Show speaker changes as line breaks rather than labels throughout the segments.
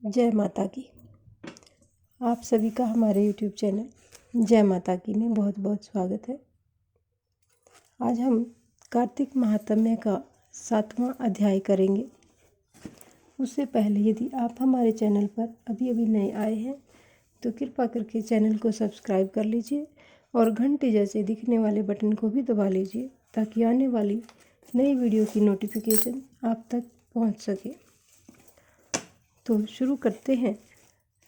जय माता की। आप सभी का हमारे YouTube चैनल जय माता की में बहुत बहुत स्वागत है। आज हम कार्तिक महात्म्य का 7वां अध्याय करेंगे। उससे पहले यदि आप हमारे चैनल पर अभी अभी नए आए हैं तो कृपा करके चैनल को सब्सक्राइब कर लीजिए और घंटे जैसे दिखने वाले बटन को भी दबा लीजिए ताकि आने वाली नई वीडियो की नोटिफिकेशन आप तक पहुंच सके। तो शुरू करते हैं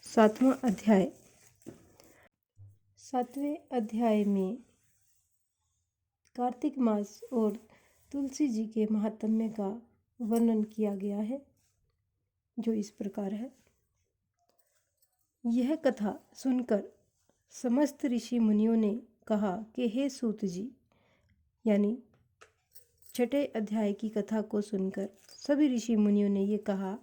7वां अध्याय। 7वें अध्याय में कार्तिक मास और तुलसी जी के महात्म्य का वर्णन किया गया है, जो इस प्रकार है। यह कथा सुनकर समस्त ऋषि मुनियों ने कहा कि हे सूत जी, यानी छठे अध्याय की कथा को सुनकर सभी ऋषि मुनियों ने ये कहा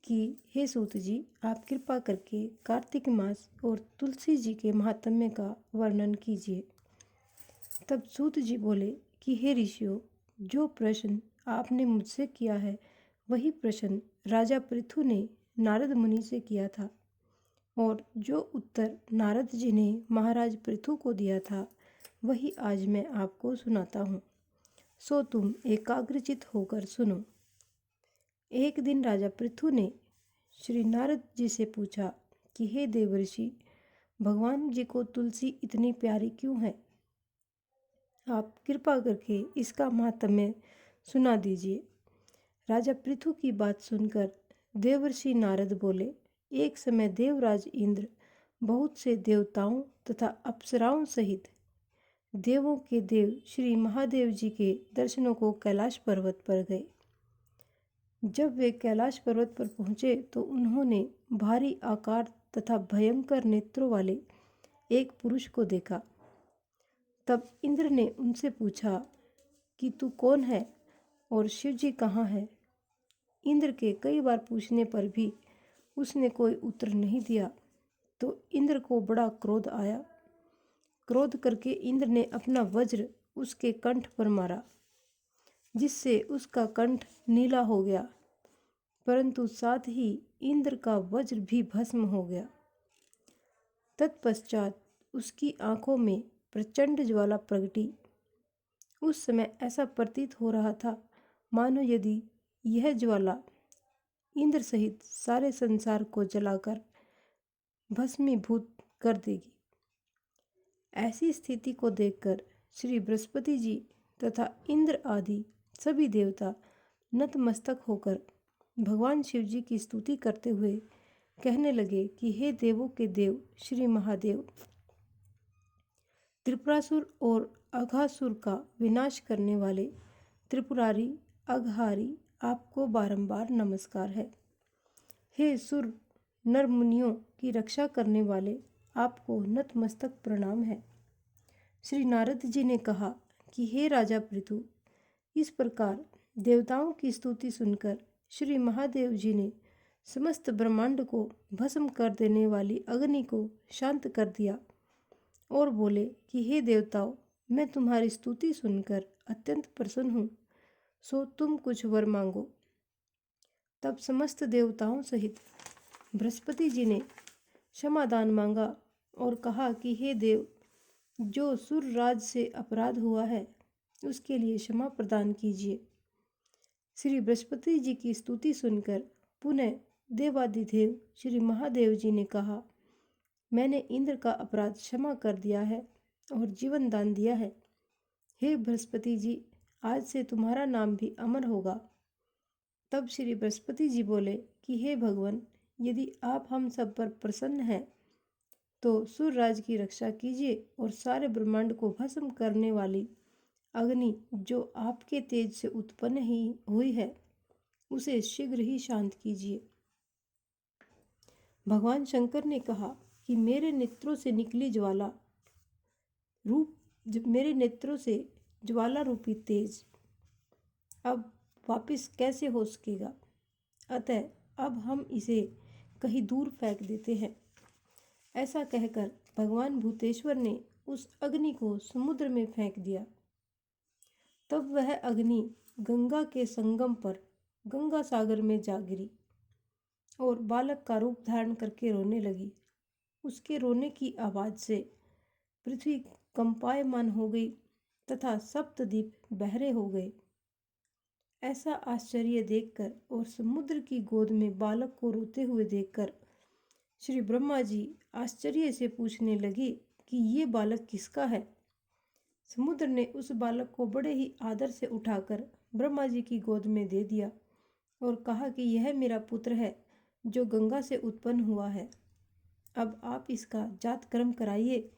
कि हे सूत जी, आप कृपा करके कार्तिक मास और तुलसी जी के महात्म्य का वर्णन कीजिए। तब सूत जी बोले कि हे ऋषियों, जो प्रश्न आपने मुझसे किया है वही प्रश्न राजा पृथु ने नारद मुनि से किया था, और जो उत्तर नारद जी ने महाराज पृथु को दिया था वही आज मैं आपको सुनाता हूँ। सो तुम एकाग्रचित होकर सुनो। एक दिन राजा पृथु ने श्री नारद जी से पूछा कि हे देवर्षि, भगवान जी को तुलसी इतनी प्यारी क्यों है? आप कृपा करके इसका महात्म्य सुना दीजिए। राजा पृथु की बात सुनकर देवर्षि नारद बोले, एक समय देवराज इंद्र बहुत से देवताओं तथा अप्सराओं सहित देवों के देव श्री महादेव जी के दर्शनों को कैलाश पर्वत पर गए। जब वे कैलाश पर्वत पर पहुँचे तो उन्होंने भारी आकार तथा भयंकर नेत्रों वाले एक पुरुष को देखा। तब इंद्र ने उनसे पूछा कि तू कौन है और शिव जी कहाँ है? इंद्र के कई बार पूछने पर भी उसने कोई उत्तर नहीं दिया तो इंद्र को बड़ा क्रोध आया। क्रोध करके इंद्र ने अपना वज्र उसके कंठ पर मारा, जिससे उसका कंठ नीला हो गया, परंतु साथ ही इंद्र का वज्र भी भस्म हो गया। तत्पश्चात उसकी आंखों में प्रचंड ज्वाला प्रगटी। उस समय ऐसा प्रतीत हो रहा था मानो यदि यह ज्वाला इंद्र सहित सारे संसार को जलाकर भस्मीभूत कर देगी। ऐसी स्थिति को देखकर श्री बृहस्पति जी तथा इंद्र आदि सभी देवता नतमस्तक होकर भगवान शिव जी की स्तुति करते हुए कहने लगे कि हे देवों के देव श्री महादेव, त्रिपुरासुर और अघासुर का विनाश करने वाले त्रिपुरारी अघहारी, आपको बारंबार नमस्कार है। हे सुर नर मुनियों की रक्षा करने वाले, आपको नतमस्तक प्रणाम है। श्री नारद जी ने कहा कि हे राजा पृथु, इस प्रकार देवताओं की स्तुति सुनकर श्री महादेव जी ने समस्त ब्रह्मांड को भस्म कर देने वाली अग्नि को शांत कर दिया और बोले कि हे देवताओं, मैं तुम्हारी स्तुति सुनकर अत्यंत प्रसन्न हूँ, सो तुम कुछ वर मांगो। तब समस्त देवताओं सहित बृहस्पति जी ने क्षमादान मांगा और कहा कि हे देव, जो सुर राज से अपराध हुआ है उसके लिए क्षमा प्रदान कीजिए। श्री बृहस्पति जी की स्तुति सुनकर पुनः देवादिदेव श्री महादेव जी ने कहा, मैंने इंद्र का अपराध क्षमा कर दिया है और जीवन दान दिया है। हे बृहस्पति जी, आज से तुम्हारा नाम भी अमर होगा। तब श्री बृहस्पति जी बोले कि हे भगवान, यदि आप हम सब पर प्रसन्न हैं तो सूर्यराज की रक्षा कीजिए और सारे ब्रह्मांड को भस्म करने वाली अग्नि जो आपके तेज से उत्पन्न ही हुई है उसे शीघ्र ही शांत कीजिए। भगवान शंकर ने कहा कि मेरे नेत्रों से निकली ज्वाला रूपी तेज अब वापस कैसे हो सकेगा, अतः अब हम इसे कहीं दूर फेंक देते हैं। ऐसा कहकर भगवान भूतेश्वर ने उस अग्नि को समुद्र में फेंक दिया। तब वह अग्नि गंगा के संगम पर गंगा सागर में जा गिरी। और बालक का रूप धारण करके रोने लगी। उसके रोने की आवाज़ से पृथ्वी कंपायमान हो गई तथा सप्तद्वीप बहरे हो गए। ऐसा आश्चर्य देखकर और समुद्र की गोद में बालक को रोते हुए देखकर श्री ब्रह्मा जी आश्चर्य से पूछने लगे कि ये बालक किसका है। समुद्र ने उस बालक को बड़े ही आदर से उठाकर ब्रह्मा जी की गोद में दे दिया और कहा कि यह मेरा पुत्र है जो गंगा से उत्पन्न हुआ है। अब आप इसका जात कर्म कराइए।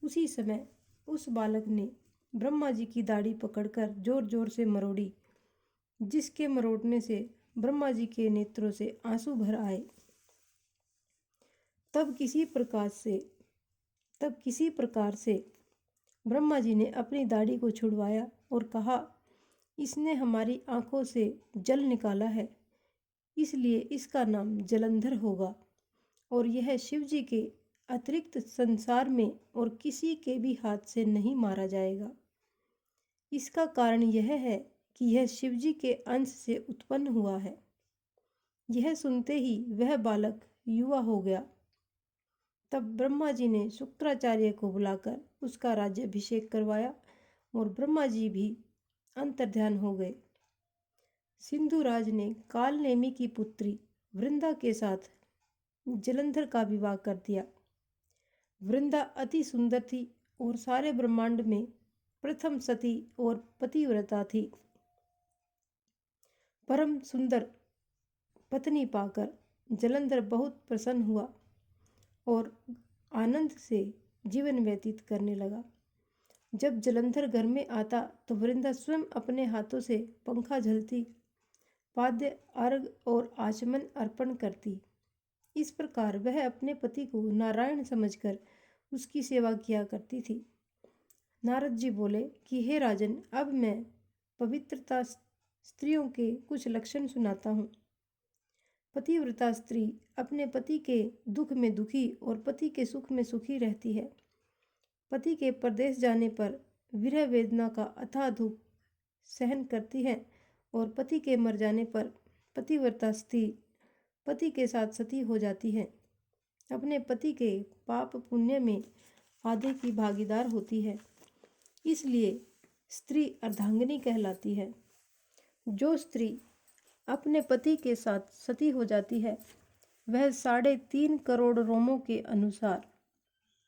उसी समय उस बालक ने ब्रह्मा जी की दाढ़ी पकड़कर जोर जोर से मरोड़ी, जिसके मरोड़ने से ब्रह्मा जी के नेत्रों से आंसू भर आए। तब किसी प्रकार से ब्रह्मा जी ने अपनी दाढ़ी को छुड़वाया और कहा, इसने हमारी आंखों से जल निकाला है, इसलिए इसका नाम जलंधर होगा और यह शिव जी के अतिरिक्त संसार में और किसी के भी हाथ से नहीं मारा जाएगा। इसका कारण यह है कि यह शिव जी के अंश से उत्पन्न हुआ है। यह सुनते ही वह बालक युवा हो गया। तब ब्रह्मा जी ने शुक्राचार्य को बुलाकर उसका राज्याभिषेक करवाया और ब्रह्मा जी भी अंतर्ध्यान हो गए। सिंधुराज ने कालनेमी की पुत्री वृंदा के साथ जलंधर का विवाह कर दिया। वृंदा अति सुंदर थी और सारे ब्रह्मांड में प्रथम सती और पतिव्रता थी। परम सुंदर पत्नी पाकर जलंधर बहुत प्रसन्न हुआ और आनंद से जीवन व्यतीत करने लगा। जब जलंधर घर में आता तो वृंदा स्वयं अपने हाथों से पंखा झलती, पाद्य अर्घ और आचमन अर्पण करती। इस प्रकार वह अपने पति को नारायण समझकर उसकी सेवा किया करती थी। नारद जी बोले कि हे राजन, अब मैं पवित्रता स्त्रियों के कुछ लक्षण सुनाता हूँ। पतिव्रता स्त्री अपने पति के दुख में दुखी और पति के सुख में सुखी रहती है। पति के परदेश जाने पर विरह वेदना का अथाह दुख सहन करती है और पति के मर जाने पर पतिव्रता स्त्री पति के साथ सती हो जाती है। अपने पति के पाप पुण्य में आधे की भागीदार होती है, इसलिए स्त्री अर्धांगिनी कहलाती है। जो स्त्री अपने पति के साथ सती हो जाती है वह 3.5 करोड़ रोमों के अनुसार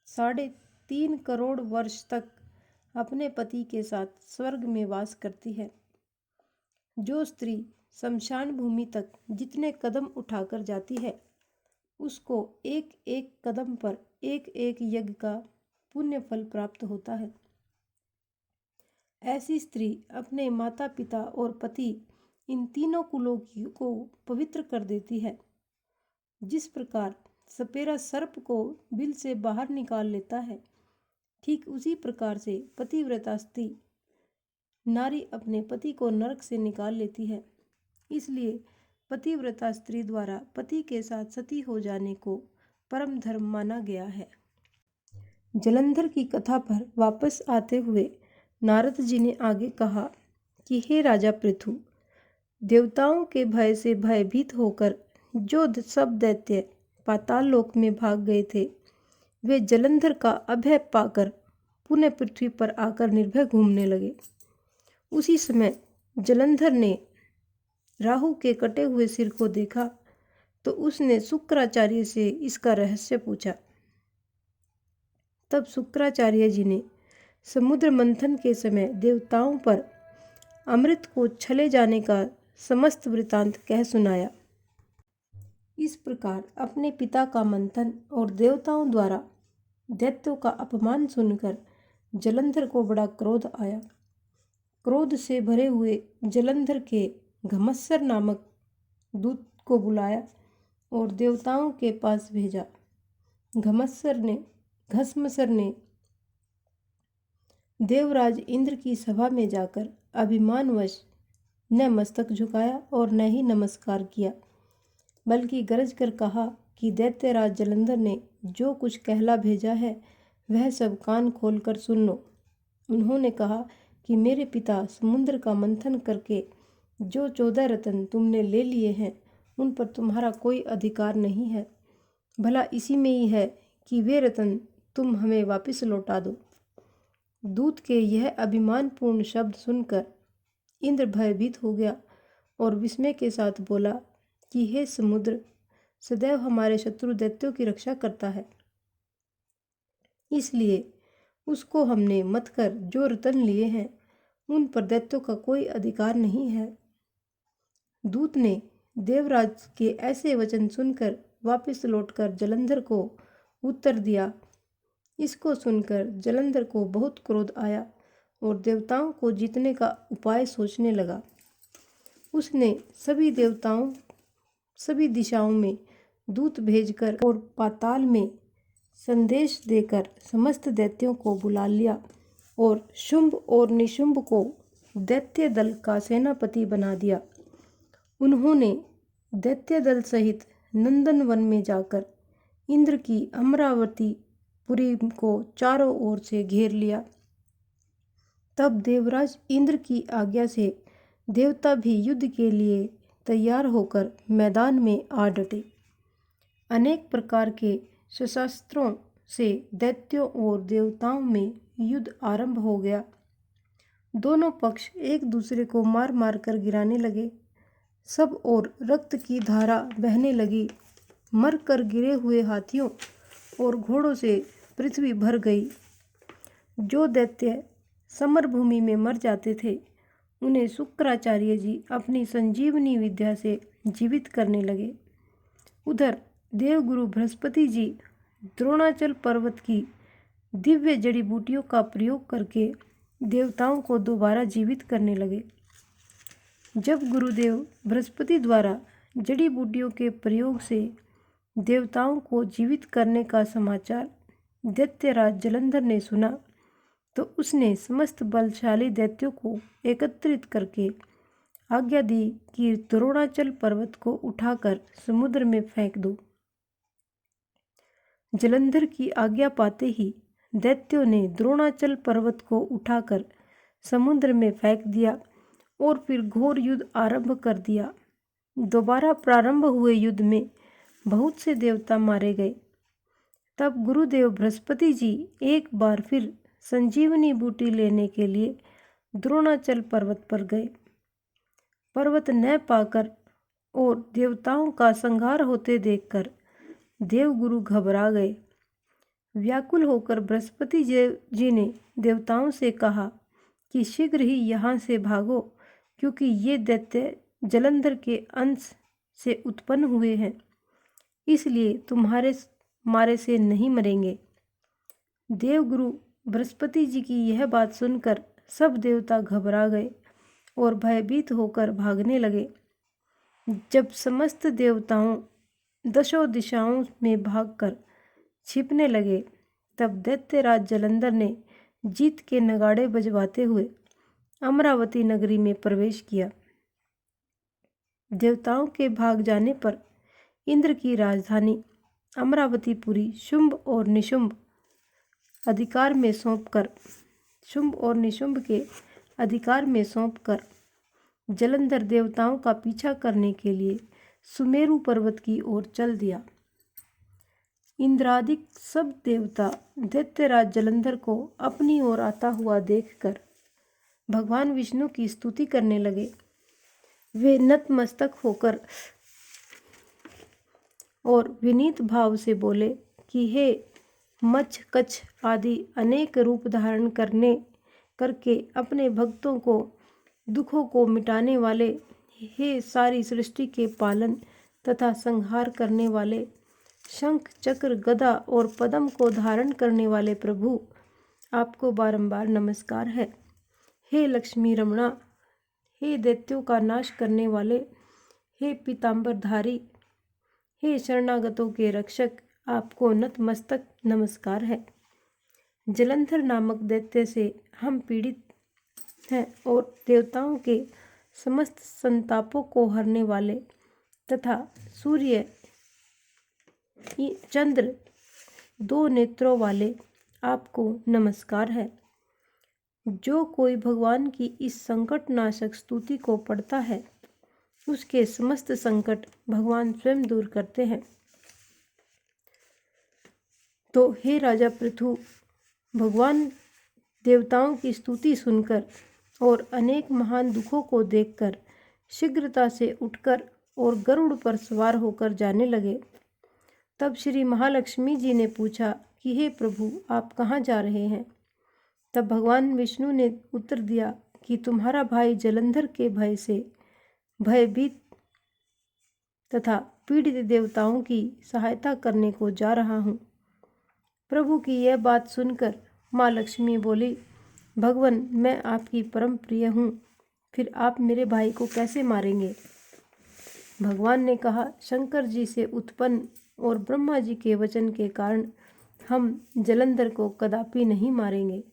3.5 करोड़ वर्ष तक अपने पति के साथ स्वर्ग में वास करती है। जो स्त्री शमशान भूमि तक जितने कदम उठाकर जाती है उसको एक एक कदम पर एक एक यज्ञ का पुण्य फल प्राप्त होता है। ऐसी स्त्री अपने माता पिता और पति इन तीनों कुलों को पवित्र कर देती है। जिस प्रकार सपेरा सर्प को बिल से बाहर निकाल लेता है, ठीक उसी प्रकार से पतिव्रता स्त्री नारी अपने पति को नरक से निकाल लेती है। इसलिए पतिव्रता स्त्री द्वारा पति के साथ सती हो जाने को परम धर्म माना गया है। जलंधर की कथा पर वापस आते हुए नारद जी ने आगे कहा कि हे राजा पृथु, देवताओं के भय से भयभीत होकर जो सब दैत्य पाताल लोक में भाग गए थे, वे जलंधर का अभय पाकर पुनः पृथ्वी पर आकर निर्भय घूमने लगे। उसी समय जलंधर ने राहु के कटे हुए सिर को देखा तो उसने शुक्राचार्य से इसका रहस्य पूछा। तब शुक्राचार्य जी ने समुद्र मंथन के समय देवताओं पर अमृत को छले जाने का समस्त वृतांत कह सुनाया। इस प्रकार अपने पिता का मंथन और देवताओं द्वारा दैत्यों का अपमान सुनकर जलंधर को बड़ा क्रोध आया। क्रोध से भरे हुए जलंधर के घमस्सर नामक दूत को बुलाया और देवताओं के पास भेजा। घमस्सर ने देवराज इंद्र की सभा में जाकर अभिमानवश न मस्तक झुकाया और न ही नमस्कार किया, बल्कि गरज कर कहा कि दैत्यराज जलंधर ने जो कुछ कहला भेजा है वह सब कान खोलकर सुन लो। उन्होंने कहा कि मेरे पिता समुद्र का मंथन करके जो 14 रत्न तुमने ले लिए हैं उन पर तुम्हारा कोई अधिकार नहीं है। भला इसी में ही है कि वे रत्न तुम हमें वापस लौटा दो। दूत के यह अभिमानपूर्ण शब्द सुनकर इंद्र भयभीत हो गया और विस्मय के साथ बोला कि हे समुद्र सदैव हमारे शत्रु दैत्यों की रक्षा करता है, इसलिए उसको हमने मत कर जो रत्न लिए हैं उन पर दैत्यों का कोई अधिकार नहीं है। दूत ने देवराज के ऐसे वचन सुनकर वापस लौटकर जलंधर को उत्तर दिया। इसको सुनकर जलंधर को बहुत क्रोध आया और देवताओं को जीतने का उपाय सोचने लगा। उसने सभी दिशाओं में दूत भेजकर और पाताल में संदेश देकर समस्त दैत्यों को बुला लिया और शुंभ और निशुंभ को दैत्य दल का सेनापति बना दिया। उन्होंने दैत्य दल सहित नंदन वन में जाकर इंद्र की अमरावती पुरी को चारों ओर से घेर लिया। तब देवराज इंद्र की आज्ञा से देवता भी युद्ध के लिए तैयार होकर मैदान में आ डटे। अनेक प्रकार के शस्त्रों से दैत्यों और देवताओं में युद्ध आरंभ हो गया। दोनों पक्ष एक दूसरे को मार मार कर गिराने लगे। सब ओर रक्त की धारा बहने लगी। मर कर गिरे हुए हाथियों और घोड़ों से पृथ्वी भर गई। जो दैत्य समरभूमि में मर जाते थे उन्हें शुक्राचार्य जी अपनी संजीवनी विद्या से जीवित करने लगे। उधर देवगुरु बृहस्पति जी द्रोणाचल पर्वत की दिव्य जड़ी बूटियों का प्रयोग करके देवताओं को दोबारा जीवित करने लगे। जब गुरुदेव बृहस्पति द्वारा जड़ी बूटियों के प्रयोग से देवताओं को जीवित करने का समाचार दैत्यराज जलंधर ने सुना तो उसने समस्त बलशाली दैत्यों को एकत्रित करके आज्ञा दी कि द्रोणाचल पर्वत को उठाकर समुद्र में फेंक दो। जलंधर की आज्ञा पाते ही दैत्यों ने द्रोणाचल पर्वत को उठाकर समुद्र में फेंक दिया और फिर घोर युद्ध आरंभ कर दिया। दोबारा प्रारंभ हुए युद्ध में बहुत से देवता मारे गए। तब गुरुदेव बृहस्पति जी एक बार फिर संजीवनी बूटी लेने के लिए द्रोणाचल पर्वत पर गए। पर्वत न पाकर और देवताओं का संहार होते देखकर देवगुरु घबरा गए। व्याकुल होकर बृहस्पति जी ने देवताओं से कहा कि शीघ्र ही यहाँ से भागो, क्योंकि ये दैत्य जलंधर के अंश से उत्पन्न हुए हैं, इसलिए तुम्हारे मारे से नहीं मरेंगे। देवगुरु बृहस्पति जी की यह बात सुनकर सब देवता घबरा गए और भयभीत होकर भागने लगे। जब समस्त देवताओं दशों दिशाओं में भागकर छिपने लगे, तब दैत्यराज जलंधर ने जीत के नगाड़े बजवाते हुए अमरावती नगरी में प्रवेश किया। देवताओं के भाग जाने पर इंद्र की राजधानी अमरावतीपुरी शुंभ और निशुंभ के अधिकार में सौंपकर जलंधर देवताओं का पीछा करने के लिए सुमेरु पर्वत की ओर चल दिया। इंद्रादिक सब देवता दैत्यराज जलंधर को अपनी ओर आता हुआ देखकर भगवान विष्णु की स्तुति करने लगे। वे नतमस्तक होकर और विनीत भाव से बोले कि हे मच्छ कच्छ आदि अनेक रूप धारण करके अपने भक्तों को दुखों को मिटाने वाले, हे सारी सृष्टि के पालन तथा संहार करने वाले, शंख चक्र गदा और पद्म को धारण करने वाले प्रभु, आपको बारंबार नमस्कार है। हे लक्ष्मी रमणा, हे दैत्यों का नाश करने वाले, हे पीतांबरधारी, हे शरणागतों के रक्षक, आपको नतमस्तक नमस्कार है। जलंधर नामक दैत्य से हम पीड़ित हैं और देवताओं के समस्त संतापों को हरने वाले तथा सूर्य चंद्र दो नेत्रों वाले आपको नमस्कार है। जो कोई भगवान की इस संकटनाशक स्तुति को पढ़ता है उसके समस्त संकट भगवान स्वयं दूर करते हैं। तो हे राजा पृथु, भगवान देवताओं की स्तुति सुनकर और अनेक महान दुखों को देखकर शीघ्रता से उठकर और गरुड़ पर सवार होकर जाने लगे। तब श्री महालक्ष्मी जी ने पूछा कि हे प्रभु, आप कहाँ जा रहे हैं? तब भगवान विष्णु ने उत्तर दिया कि तुम्हारा भाई जलंधर के भय से भयभीत तथा पीड़ित देवताओं की सहायता करने को जा रहा हूँ। प्रभु की यह बात सुनकर माँ लक्ष्मी बोली, भगवान, मैं आपकी परम प्रिय हूँ, फिर आप मेरे भाई को कैसे मारेंगे? भगवान ने कहा, शंकर जी से उत्पन्न और ब्रह्मा जी के वचन के कारण हम जलंधर को कदापि नहीं मारेंगे।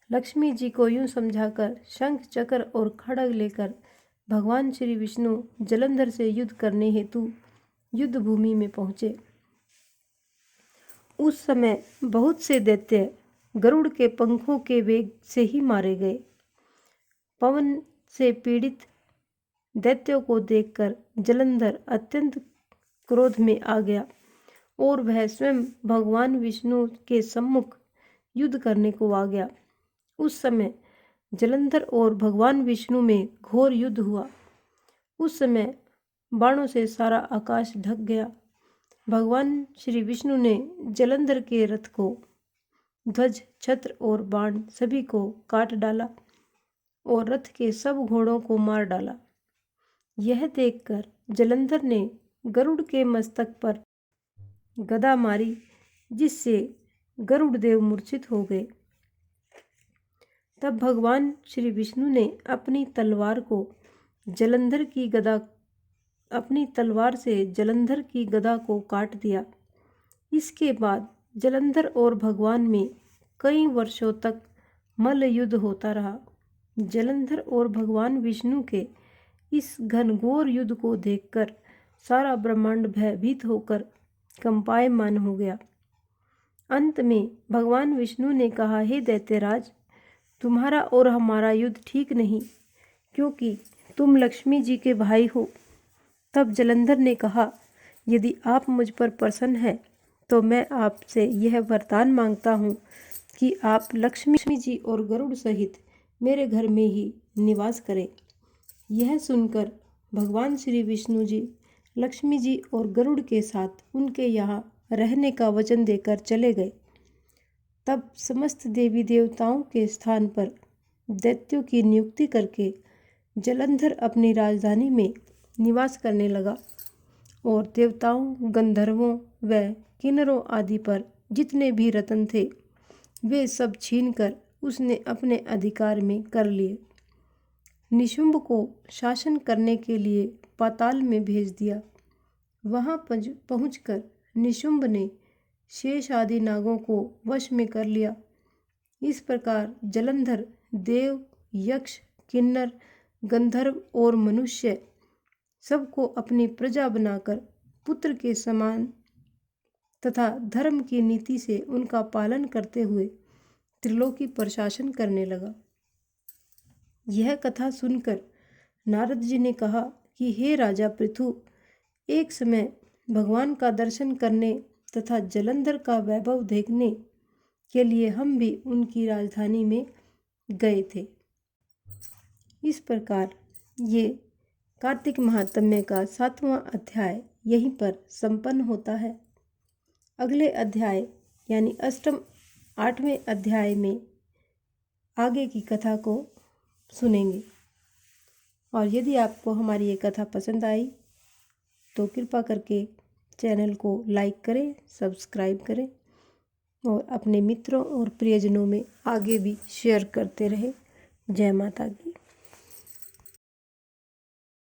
लक्ष्मी जी को यूं समझाकर शंख चक्र और खड्ग लेकर भगवान श्री विष्णु जलंधर से युद्ध करने हेतु युद्ध भूमि में पहुँचे। उस समय बहुत से दैत्य गरुड़ के पंखों के वेग से ही मारे गए। पवन से पीड़ित दैत्यों को देखकर जलंधर अत्यंत क्रोध में आ गया और वह स्वयं भगवान विष्णु के सम्मुख युद्ध करने को आ गया। उस समय जलंधर और भगवान विष्णु में घोर युद्ध हुआ। उस समय बाणों से सारा आकाश ढक गया। भगवान श्री विष्णु ने जलंधर के रथ को, ध्वज, छत्र और बाण सभी को काट डाला और रथ के सब घोड़ों को मार डाला। यह देखकर जलंधर ने गरुड़ के मस्तक पर गदा मारी, जिससे गरुड़ देव मूर्छित हो गए। तब भगवान श्री विष्णु ने अपनी तलवार से जलंधर की गदा को काट दिया। इसके बाद जलंधर और भगवान में कई वर्षों तक मल्ल युद्ध होता रहा। जलंधर और भगवान विष्णु के इस घनघोर युद्ध को देखकर सारा ब्रह्मांड भयभीत होकर कंपायमान हो गया। अंत में भगवान विष्णु ने कहा, हे दैत्यराज, तुम्हारा और हमारा युद्ध ठीक नहीं, क्योंकि तुम लक्ष्मी जी के भाई हो। तब जलंधर ने कहा, यदि आप मुझ पर प्रसन्न हैं तो मैं आपसे यह वरदान मांगता हूँ कि आप लक्ष्मी जी और गरुड़ सहित मेरे घर में ही निवास करें। यह सुनकर भगवान श्री विष्णु जी लक्ष्मी जी और गरुड़ के साथ उनके यहाँ रहने का वचन देकर चले गए। तब समस्त देवी देवताओं के स्थान पर दैत्यों की नियुक्ति करके जलंधर अपनी राजधानी में निवास करने लगा और देवताओं, गंधर्वों व किन्नरों आदि पर जितने भी रत्न थे वे सब छीनकर उसने अपने अधिकार में कर लिए। निशुंभ को शासन करने के लिए पाताल में भेज दिया। वहां पहुंचकर निशुंभ ने शेष आदि नागों को वश में कर लिया। इस प्रकार जलंधर देव, यक्ष, किन्नर, गंधर्व और मनुष्य सबको अपनी प्रजा बनाकर पुत्र के समान तथा धर्म की नीति से उनका पालन करते हुए त्रिलोकी पर शासन करने लगा। यह कथा सुनकर नारद जी ने कहा कि हे राजा पृथु, एक समय भगवान का दर्शन करने तथा जलंधर का वैभव देखने के लिए हम भी उनकी राजधानी में गए थे। इस प्रकार ये कार्तिक महात्म्य का 7वां अध्याय यहीं पर संपन्न होता है। अगले अध्याय यानी 8वें अध्याय में आगे की कथा को सुनेंगे। और यदि आपको हमारी ये कथा पसंद आई तो कृपा करके चैनल को लाइक करें, सब्सक्राइब करें और अपने मित्रों और प्रियजनों में आगे भी शेयर करते रहें। जय माता की।